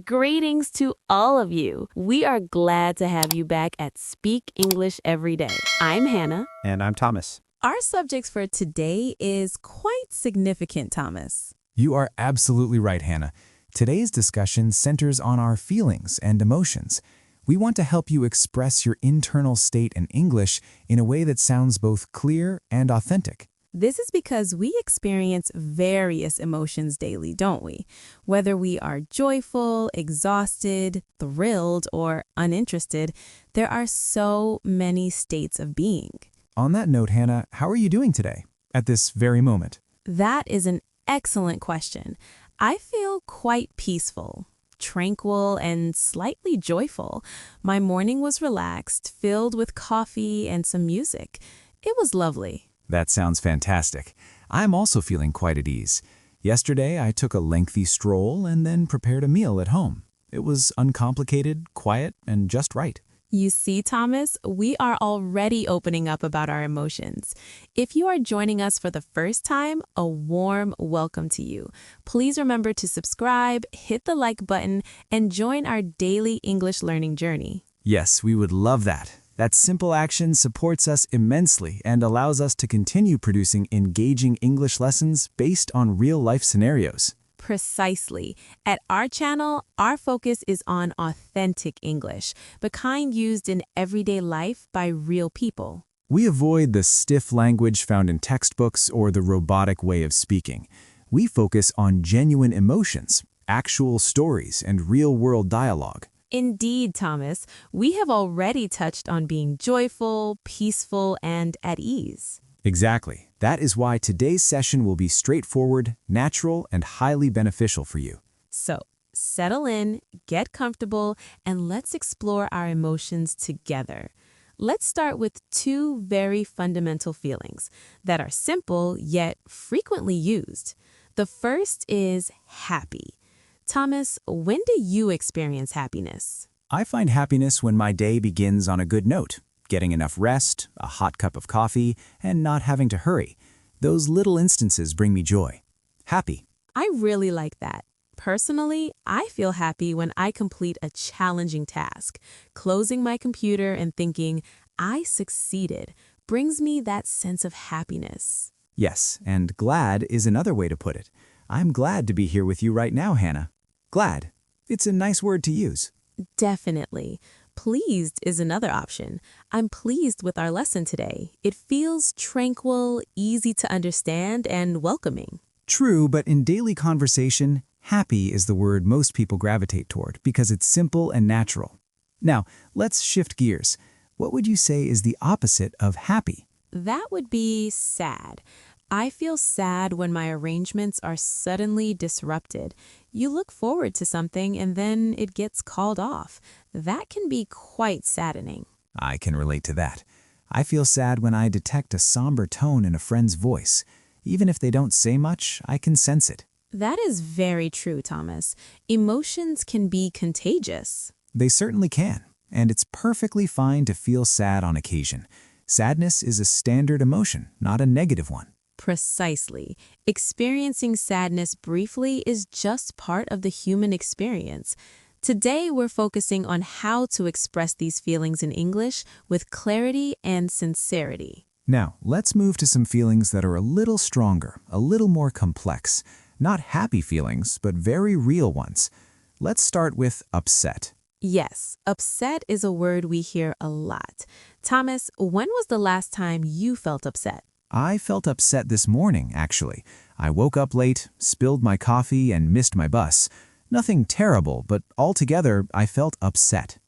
Greetings to all of you. We are glad to have you back at Speak English Every Day. I'm Hannah. And I'm Thomas. Our subject for today is quite significant, Thomas. You are absolutely right, Hannah. Today's discussion centers on our feelings and emotions. We want to help you express your internal state in English in a way that sounds both clear and authentic. This is because we experience various emotions daily, don't we? Whether we are joyful, exhausted, thrilled, or uninterested, there are so many states of being. On that note, Hannah, how are you doing today, at this very moment? That is an excellent question. I feel quite peaceful, tranquil, and slightly joyful. My morning was relaxed, filled with coffee and some music. It was lovely. That sounds fantastic. I'm also feeling quite at ease. Yesterday, I took a lengthy stroll and then prepared a meal at home. It was uncomplicated, quiet, and just right. You see, Thomas, we are already opening up about our emotions. If you are joining us for the first time, a warm welcome to you. Please remember to subscribe, hit the like button, and join our daily English learning journey. Yes, we would love that. That simple action supports us immensely and allows us to continue producing engaging English lessons based on real-life scenarios. Precisely. At our channel, our focus is on authentic English, the kind used in everyday life by real people. We avoid the stiff language found in textbooks or the robotic way of speaking. We focus on genuine emotions, actual stories, and real-world dialogue. Indeed, Thomas, we have already touched on being joyful, peaceful, and at ease. Exactly. That is why today's session will be straightforward, natural, and highly beneficial for you. So, settle in, get comfortable, and let's explore our emotions together. Let's start with two very fundamental feelings that are simple yet frequently used. The first is happy. Thomas, when do you experience happiness? I find happiness when my day begins on a good note, getting enough rest, a hot cup of coffee, and not having to hurry. Those little instances bring me joy. Happy. I really like that. Personally, I feel happy when I complete a challenging task. Closing my computer and thinking, I succeeded, brings me that sense of happiness. Yes, and glad is another way to put it. I'm glad to be here with you right now, Hannah. Glad. It's a nice word to use. Definitely. Pleased is another option. I'm pleased with our lesson today. It feels tranquil, easy to understand, and welcoming. True, but in daily conversation, happy is the word most people gravitate toward because it's simple and natural. Now, let's shift gears. What would you say is the opposite of happy? That would be sad. I feel sad when my arrangements are suddenly disrupted. You look forward to something and then it gets called off. That can be quite saddening. I can relate to that. I feel sad when I detect a somber tone in a friend's voice. Even if they don't say much, I can sense it. That is very true, Thomas. Emotions can be contagious. They certainly can, and it's perfectly fine to feel sad on occasion. Sadness is a standard emotion, not a negative one. Precisely. Experiencing sadness briefly is just part of the human experience. Today, we're focusing on how to express these feelings in English with clarity and sincerity. Now, let's move to some feelings that are a little stronger, a little more complex. Not happy feelings, but very real ones. Let's start with upset. Yes, upset is a word we hear a lot. Thomas, when was the last time you felt upset? I felt upset this morning, actually. I woke up late, spilled my coffee, and missed my bus. Nothing terrible, but altogether, I felt upset.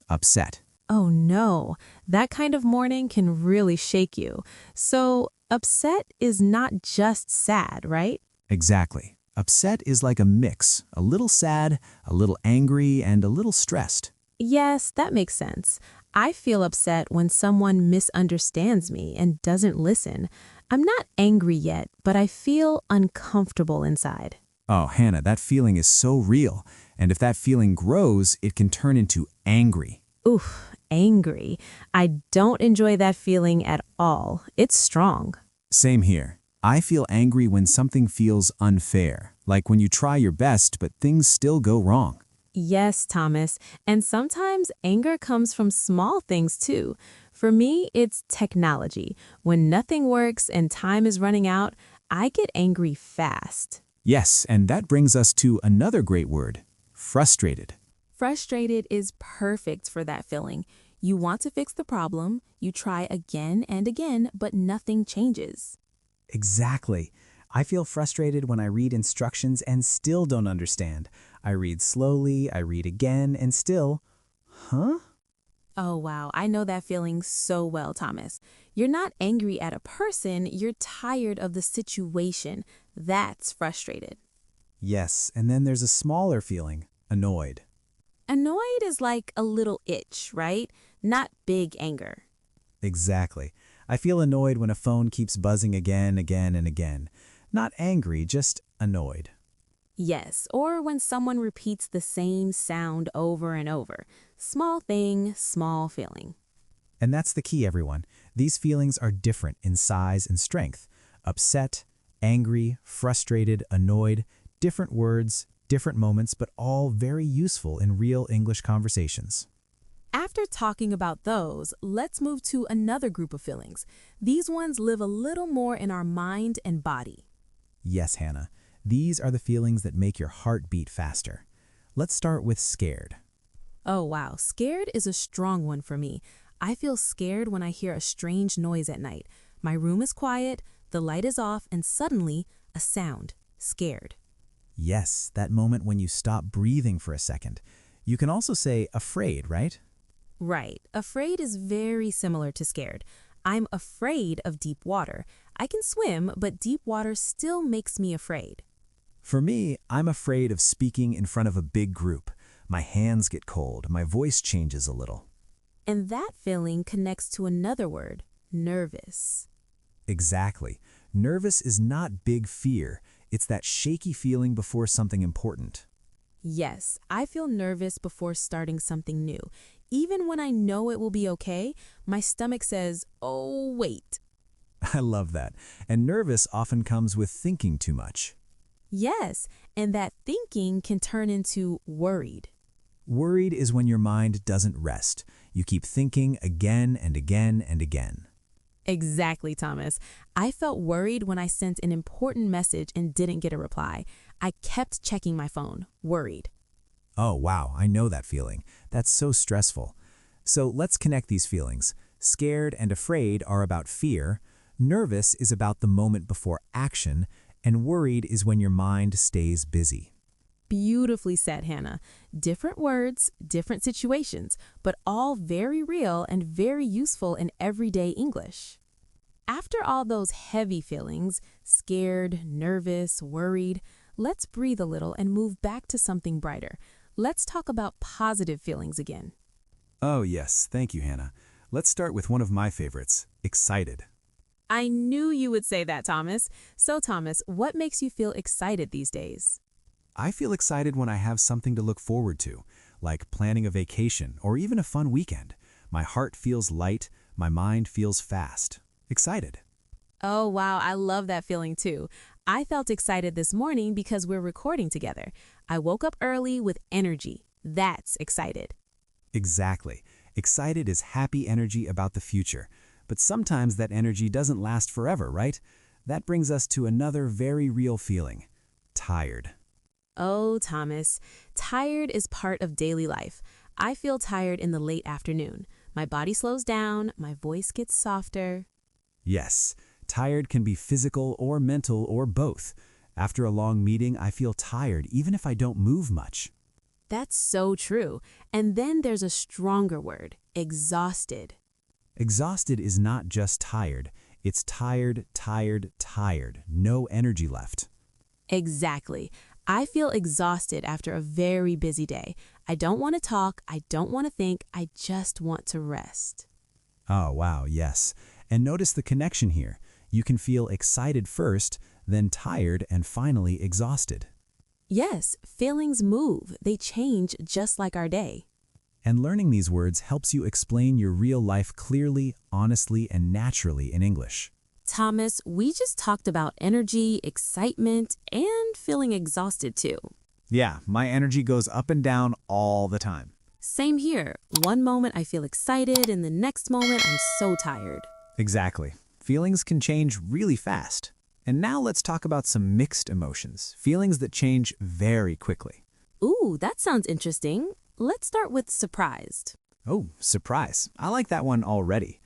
Upset. Oh no, that kind of morning can really shake you. So, upset is not just sad, right? Exactly. Upset is like a mix, a little sad, a little angry, and a little stressed. Yes, that makes sense. I feel upset when someone misunderstands me and doesn't listen. I'm not angry yet, but I feel uncomfortable inside. Oh, Hannah, that feeling is so real. And if that feeling grows, it can turn into angry. Oof, angry. I don't enjoy that feeling at all. It's strong. Same here. I feel angry when something feels unfair, like when you try your best but things still go wrong. Yes, Thomas. And sometimes anger comes from small things too. For me, it's technology. When nothing works and time is running out, I get angry fast. Yes, and that brings us to another great word, frustrated. Frustrated is perfect for that feeling. You want to fix the problem, you try again and again, but nothing changes. Exactly. I feel frustrated when I read instructions and still don't understand. I read slowly, I read again, and still, huh? Oh, wow. I know that feeling so well, Thomas. You're not angry at a person, you're tired of the situation. That's frustrated. Yes, and then there's a smaller feeling, annoyed. Annoyed is like a little itch, right? Not big anger. Exactly. I feel annoyed when a phone keeps buzzing again, and again. Not angry, just annoyed. Yes, or when someone repeats the same sound over and over. Small thing, small feeling. And that's the key, everyone. These feelings are different in size and strength. Upset, angry, frustrated, annoyed, different words, different moments, but all very useful in real English conversations. After talking about those, let's move to another group of feelings. These ones live a little more in our mind and body. Yes, Hannah. These are the feelings that make your heart beat faster. Let's start with scared. Oh, wow. Scared is a strong one for me. I feel scared when I hear a strange noise at night. My room is quiet, the light is off, and suddenly, a sound. Scared. Yes, that moment when you stop breathing for a second. You can also say afraid, right? Right. Afraid is very similar to scared. I'm afraid of deep water. I can swim, but deep water still makes me afraid. For me, I'm afraid of speaking in front of a big group. My hands get cold, my voice changes a little. And that feeling connects to another word, nervous. Exactly. Nervous is not big fear. It's that shaky feeling before something important. Yes, I feel nervous before starting something new. Even when I know it will be okay, my stomach says, oh, wait. I love that. And nervous often comes with thinking too much. Yes, and that thinking can turn into worried. Worried is when your mind doesn't rest. You keep thinking again and again and again. Exactly, Thomas. I felt worried when I sent an important message and didn't get a reply. I kept checking my phone, worried. Oh, wow, I know that feeling. That's so stressful. So let's connect these feelings. Scared and afraid are about fear. Nervous is about the moment before action. And worried is when your mind stays busy. Beautifully said, Hannah. Different words, different situations, but all very real and very useful in everyday English. After all those heavy feelings, scared, nervous, worried, let's breathe a little and move back to something brighter. Let's talk about positive feelings again. Oh, yes, thank you, Hannah. Let's start with one of my favorites, excited. I knew you would say that, Thomas. So, Thomas, what makes you feel excited these days? I feel excited when I have something to look forward to, like planning a vacation or even a fun weekend. My heart feels light, my mind feels fast. Excited. Oh, wow, I love that feeling too. I felt excited this morning because we're recording together. I woke up early with energy. That's excited. Exactly. Excited is happy energy about the future. But sometimes that energy doesn't last forever, right? That brings us to another very real feeling, tired. Oh, Thomas, tired is part of daily life. I feel tired in the late afternoon. My body slows down, my voice gets softer. Yes, tired can be physical or mental or both. After a long meeting, I feel tired even if I don't move much. That's so true. And then there's a stronger word, exhausted. Exhausted is not just tired. It's tired, tired, tired. No energy left. Exactly. I feel exhausted after a very busy day. I don't want to talk, I don't want to think, I just want to rest. Oh, wow, yes. And notice the connection here. You can feel excited first, then tired, and finally exhausted. Yes, feelings move. They change just like our day. And learning these words helps you explain your real life clearly, honestly, and naturally in English. Thomas, we just talked about energy, excitement, and feeling exhausted too. Yeah, my energy goes up and down all the time. Same here. One moment I feel excited, and the next moment I'm so tired. Exactly. Feelings can change really fast. And now let's talk about some mixed emotions, feelings that change very quickly. Ooh, that sounds interesting. Let's start with surprised. Oh, surprise. I like that one already.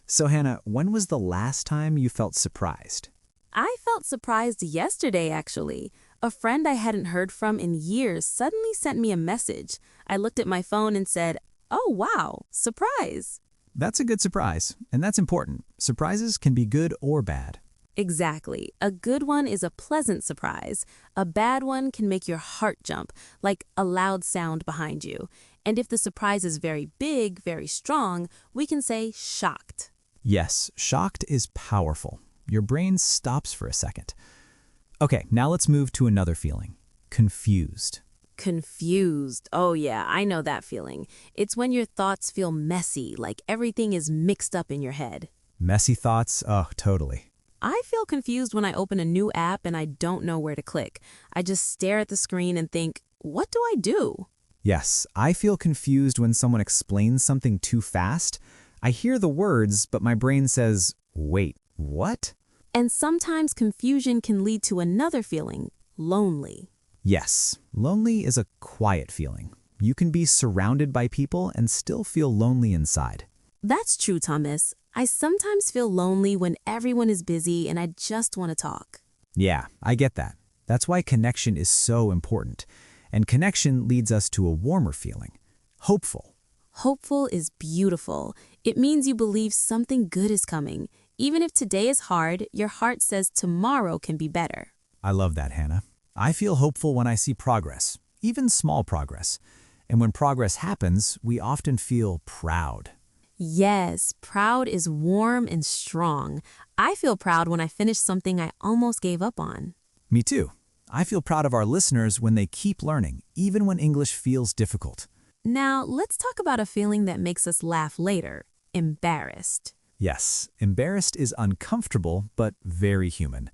So Hannah, when was the last time you felt surprised? I felt surprised yesterday, actually. A friend I hadn't heard from in years suddenly sent me a message. I looked at my phone and said, "Oh, wow, surprise." That's a good surprise, and that's important. Surprises can be good or bad. Exactly. A good one is a pleasant surprise. A bad one can make your heart jump, like a loud sound behind you. And if the surprise is very big, very strong, we can say shocked. Yes, shocked is powerful. Your brain stops for a second. Okay, now let's move to another feeling. Confused. Confused. Oh yeah, I know that feeling. It's when your thoughts feel messy, like everything is mixed up in your head. Messy thoughts? Oh, totally. I feel confused when I open a new app and I don't know where to click. I just stare at the screen and think, what do I do? Yes, I feel confused when someone explains something too fast. I hear the words, but my brain says, wait, what? And sometimes confusion can lead to another feeling, lonely. Yes, lonely is a quiet feeling. You can be surrounded by people and still feel lonely inside. That's true, Thomas. I sometimes feel lonely when everyone is busy and I just want to talk. Yeah, I get that. That's why connection is so important. And connection leads us to a warmer feeling, hopeful. Hopeful is beautiful. It means you believe something good is coming. Even if today is hard, your heart says tomorrow can be better. I love that, Hannah. I feel hopeful when I see progress, even small progress. And when progress happens, we often feel proud. Yes, proud is warm and strong. I feel proud when I finish something I almost gave up on. Me too. I feel proud of our listeners when they keep learning, even when English feels difficult. Now, let's talk about a feeling that makes us laugh later, embarrassed. Yes, embarrassed is uncomfortable, but very human.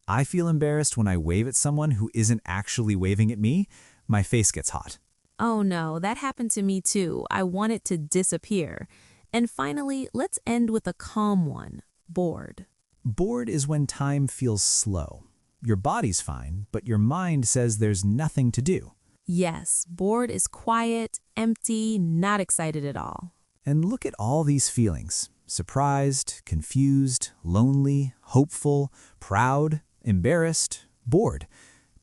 I feel embarrassed when I wave at someone who isn't actually waving at me. My face gets hot. Oh no, that happened to me too. I want it to disappear. And finally, let's end with a calm one, bored. Bored is when time feels slow. Your body's fine, but your mind says there's nothing to do. Yes, bored is quiet, empty, not excited at all. And look at all these feelings. Surprised, confused, lonely, hopeful, proud, embarrassed, bored.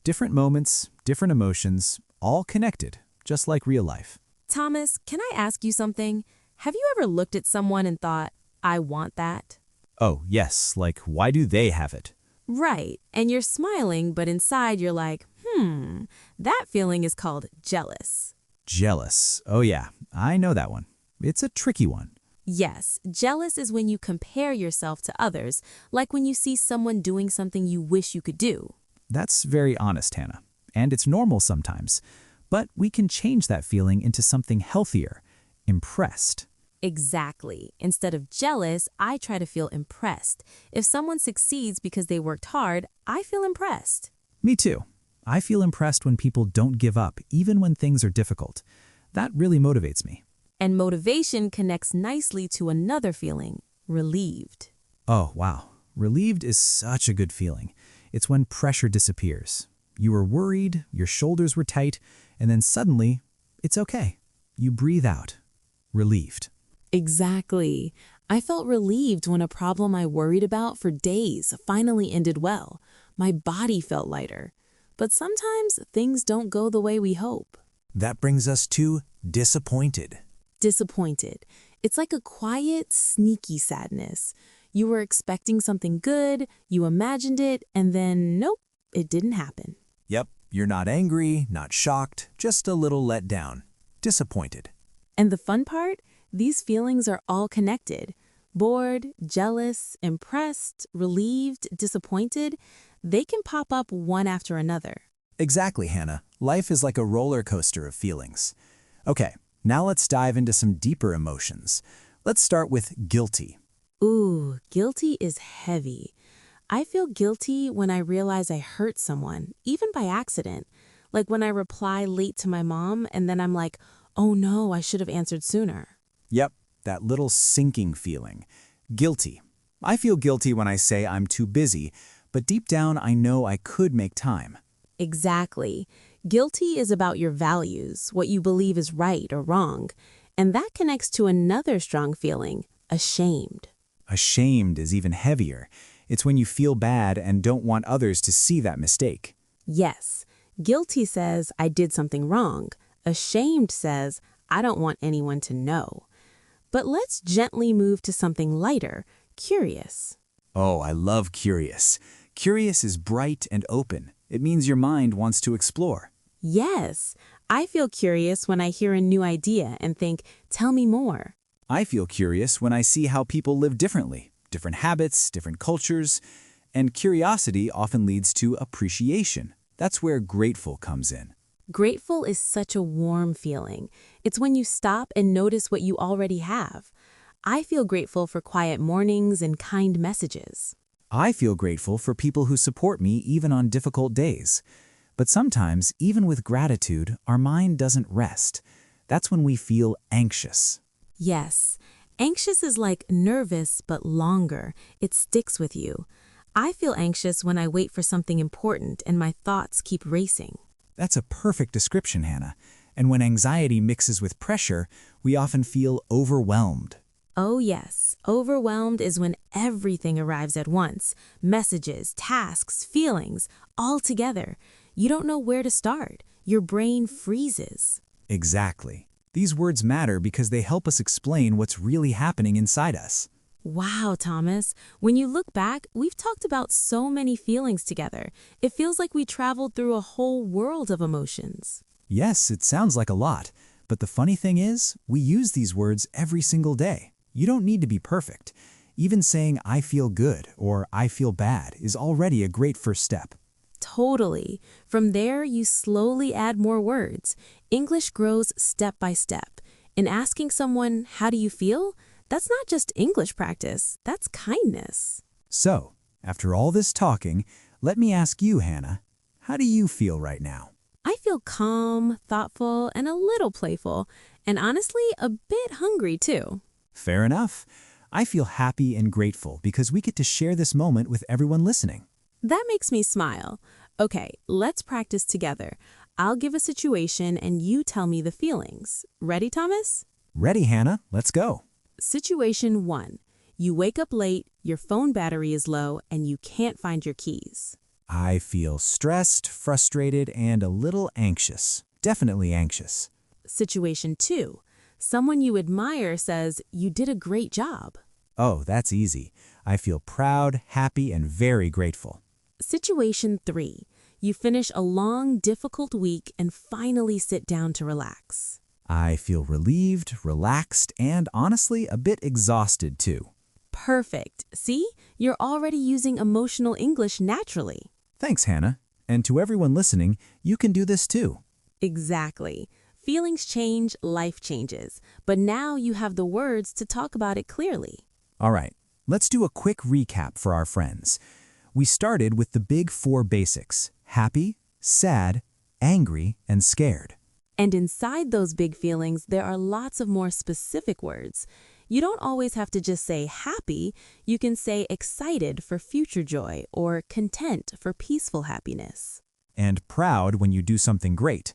Different moments, different emotions, all connected, just like real life. Thomas, can I ask you something? Have you ever looked at someone and thought, I want that? Oh, yes, like why do they have it? Right, and you're smiling, but inside you're like, that feeling is called jealous. Jealous. Oh yeah, I know that one. It's a tricky one. Yes, jealous is when you compare yourself to others, like when you see someone doing something you wish you could do. That's very honest, Hannah. And it's normal sometimes. But we can change that feeling into something healthier, impressed. Exactly. Instead of jealous, I try to feel impressed. If someone succeeds because they worked hard, I feel impressed. Me too. I feel impressed when people don't give up, even when things are difficult. That really motivates me. And motivation connects nicely to another feeling, relieved. Oh, wow. Relieved is such a good feeling. It's when pressure disappears. You were worried, your shoulders were tight, and then suddenly, it's okay. You breathe out. Relieved. Exactly. I felt relieved when a problem I worried about for days finally ended well. My body felt lighter. But sometimes things don't go the way we hope. That brings us to disappointed. Disappointed. It's like a quiet, sneaky sadness. You were expecting something good, you imagined it, and then nope, it didn't happen. Yep, you're not angry, not shocked, just a little let down. Disappointed. And the fun part? These feelings are all connected. Bored, jealous, impressed, relieved, disappointed. They can pop up one after another. Exactly, Hannah. Life is like a roller coaster of feelings. Okay, now let's dive into some deeper emotions. Let's start with guilty. Ooh, guilty is heavy. I feel guilty when I realize I hurt someone, even by accident. Like when I reply late to my mom and then I'm like, oh no, I should have answered sooner. Yep, that little sinking feeling. Guilty. I feel guilty when I say I'm too busy, but deep down I know I could make time. Exactly. Guilty is about your values, what you believe is right or wrong. And that connects to another strong feeling, ashamed. Ashamed is even heavier. It's when you feel bad and don't want others to see that mistake. Yes, guilty says I did something wrong. Ashamed says I don't want anyone to know. But let's gently move to something lighter, curious. Oh, I love curious. Curious is bright and open. It means your mind wants to explore. Yes, I feel curious when I hear a new idea and think, tell me more. I feel curious when I see how people live differently, different habits, different cultures, and curiosity often leads to appreciation. That's where grateful comes in. Grateful is such a warm feeling. It's when you stop and notice what you already have. I feel grateful for quiet mornings and kind messages. I feel grateful for people who support me even on difficult days. But sometimes, even with gratitude, our mind doesn't rest. That's when we feel anxious. Yes, anxious is like nervous but longer. It sticks with you. I feel anxious when I wait for something important and my thoughts keep racing. That's a perfect description, Hannah. And when anxiety mixes with pressure, we often feel overwhelmed. Oh yes, overwhelmed is when everything arrives at once. Messages, tasks, feelings, all together. You don't know where to start. Your brain freezes. Exactly. These words matter because they help us explain what's really happening inside us. Wow, Thomas. When you look back, we've talked about so many feelings together. It feels like we traveled through a whole world of emotions. Yes, it sounds like a lot. But the funny thing is, we use these words every single day. You don't need to be perfect. Even saying I feel good or I feel bad is already a great first step. Totally. From there, you slowly add more words. English grows step by step. In asking someone, how do you feel? That's not just English practice, that's kindness. So, after all this talking, let me ask you, Hannah, how do you feel right now? I feel calm, thoughtful, and a little playful, and honestly, a bit hungry too. Fair enough. I feel happy and grateful because we get to share this moment with everyone listening. That makes me smile. Okay, let's practice together. I'll give a situation and you tell me the feelings. Ready, Thomas? Ready, Hannah. Let's go. Situation 1. You wake up late, your phone battery is low, and you can't find your keys. I feel stressed, frustrated, and a little anxious. Definitely anxious. Situation 2. Someone you admire says, you did a great job. Oh, that's easy. I feel proud, happy, and very grateful. Situation 3. You finish a long, difficult week and finally sit down to relax. I feel relieved, relaxed, and honestly a bit exhausted too. Perfect. See? You're already using emotional English naturally. Thanks, Hannah. And to everyone listening, you can do this too. Exactly. Feelings change, life changes. But now you have the words to talk about it clearly. All right, let's do a quick recap for our friends. We started with the big 4 basics: happy, sad, angry, and scared. And inside those big feelings, there are lots of more specific words. You don't always have to just say happy. You can say excited for future joy or content for peaceful happiness. And proud when you do something great.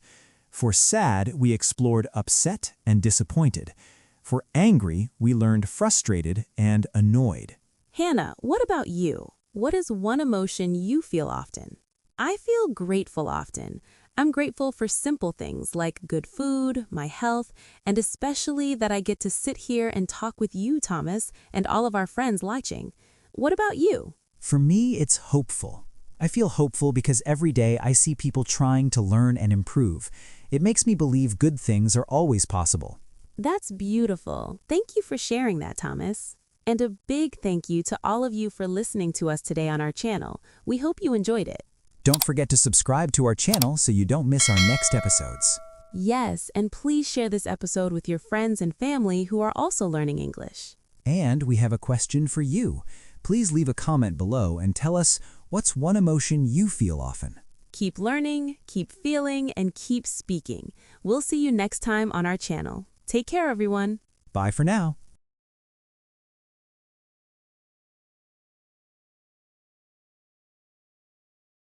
For sad, we explored upset and disappointed. For angry, we learned frustrated and annoyed. Hannah, what about you? What is one emotion you feel often? I feel grateful often. I'm grateful for simple things like good food, my health, and especially that I get to sit here and talk with you, Thomas, and all of our friends watching. What about you? For me, it's hopeful. I feel hopeful because every day I see people trying to learn and improve. It makes me believe good things are always possible. That's beautiful. Thank you for sharing that, Thomas. And a big thank you to all of you for listening to us today on our channel. We hope you enjoyed it. Don't forget to subscribe to our channel so you don't miss our next episodes. Yes, and please share this episode with your friends and family who are also learning English. And we have a question for you. Please leave a comment below and tell us what's one emotion you feel often. Keep learning, keep feeling, and keep speaking. We'll see you next time on our channel. Take care, everyone. Bye for now.